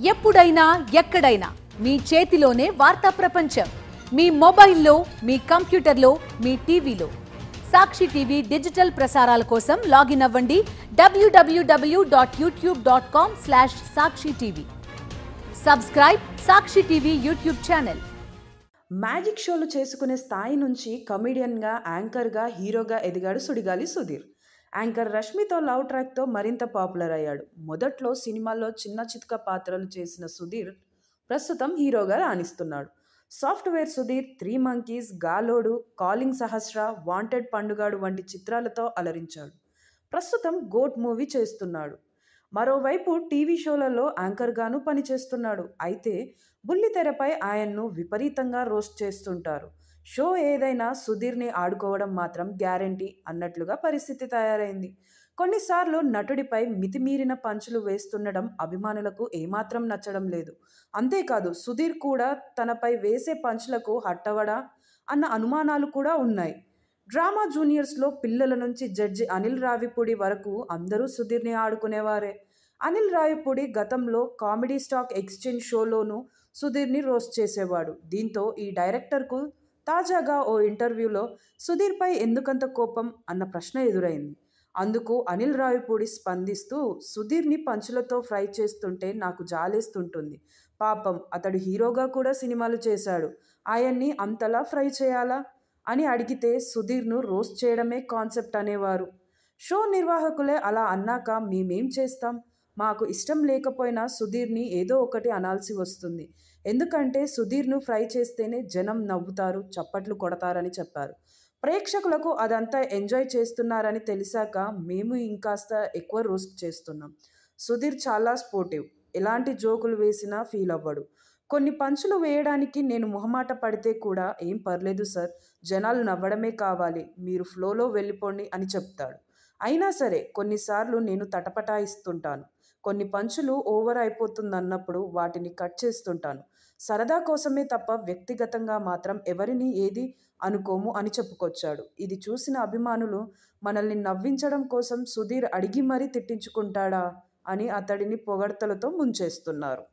ఎప్పుడైనా ఎక్కడైనా మీ చేతిలోనే వార్తా ప్రపంచం. మీ మొబైల్లో, మీ కంప్యూటర్లో, మీ టీవీలో. సాక్షి టీవీ డిజిటల్ ప్రసారాల కోసం లాగిన్ అవ్వండి www.youtube.com/sakshi-tv. సబ్స్క్రైబ్ సాక్షి టీవీ యూట్యూబ్ ఛానల్. మ్యాజిక్ షోలు చేసుకునే స్థాయి నుంచి కమెడియన్గా, యాంకర్గా, హీరోగా ఎదిగాడు సుడిగాలి సుధీర్. యాంకర్ రష్మితో లవ్ ట్రాక్తో మరింత పాపులర్ అయ్యాడు. మొదట్లో సినిమాల్లో చిన్న చితక పాత్రలు చేసిన సుధీర్ ప్రస్తుతం హీరోగా రాణిస్తున్నాడు. Software Sudheer, 3 monkeys, Galodu, calling సహస్ర, వాంటెడ్ పండుగాడు వంటి చిత్రాలతో అలరించాడు. ప్రస్తుతం గోట్ మూవీ చేస్తున్నాడు. మరోవైపు టీవీ షోలలో యాంకర్గాను పనిచేస్తున్నాడు. అయితే బుల్లితెరపై ఆయన్ను విపరీతంగా రోస్ట్ చేస్తుంటారు. షో ఏదైనా సుధీర్ని ఆడుకోవడం మాత్రం గ్యారంటీ అన్నట్లుగా పరిస్థితి తయారైంది. కొన్నిసార్లు నటుడిపై మితిమీరిన పంచులు వేస్తుండడం అభిమానులకు ఏమాత్రం నచ్చడం లేదు. అంతేకాదు సుధీర్ కూడా తనపై వేసే పంచులకు హట్టవడా అన్న అనుమానాలు కూడా ఉన్నాయి. డ్రామా జూనియర్స్లో పిల్లల నుంచి జడ్జి అనిల్ రావిపూడి వరకు అందరూ సుధీర్ని ఆడుకునేవారే. అనిల్ రావిపూడి గతంలో కామెడీ స్టాక్ ఎక్స్చేంజ్ షోలోనూ సుధీర్ని రోస్ట్ చేసేవాడు. దీంతో ఈ డైరెక్టర్కు తాజాగా ఓ ఇంటర్వ్యూలో సుధీర్పై ఎందుకంత కోపం అన్న ప్రశ్న ఎదురైంది. అందుకు అనిల్ రావిపూడి స్పందిస్తూ, సుధీర్ని పంచులతో ఫ్రై చేస్తుంటే నాకు జాలేస్తుంటుంది. పాపం అతడు హీరోగా కూడా సినిమాలు చేశాడు. ఆయన్ని అంతలా ఫ్రై చేయాలా అని అడిగితే సుధీర్ను రోస్ట్ చేయడమే కాన్సెప్ట్ అనేవారు. షో నిర్వాహకులే అలా అన్నాక మేమేం చేస్తాం? మాకు ఇష్టం లేకపోయినా సుధీర్ని ఏదో ఒకటి అనాల్సి వస్తుంది. ఎందుకంటే సుధీర్ను ఫ్రై చేస్తేనే జనం నవ్వుతారు, చప్పట్లు కొడతారని చెప్పారు. ప్రేక్షకులకు అదంతా ఎంజాయ్ చేస్తున్నారని తెలిసాక మేము ఇంకాస్త ఎక్కువ రోస్ట్ చేస్తున్నాం. సుధీర్ చాలా స్పోర్టివ్, ఎలాంటి జోకులు వేసినా ఫీల్ అవ్వడు. కొన్ని పంచులు వేయడానికి నేను మొహమాట పడితే కూడా ఏం పర్లేదు సార్, జనాలు నవ్వడమే కావాలి, మీరు ఫ్లోలో వెళ్ళిపోండి అని చెప్తాడు. అయినా సరే కొన్నిసార్లు నేను తటపటాయిస్తుంటాను. కొన్ని పంచులు ఓవర్ అయిపోతుందన్నప్పుడు వాటిని కట్ చేస్తుంటాను. సరదా కోసమే తప్ప వ్యక్తిగతంగా మాత్రం ఎవరిని ఏది అనుకోము అని చెప్పుకొచ్చాడు. ఇది చూసిన అభిమానులు మనల్ని నవ్వించడం కోసం సుధీర్ అడిగి మరీ తిట్టించుకుంటాడా అని అతడిని పొగడ్తలతో ముంచేస్తున్నారు.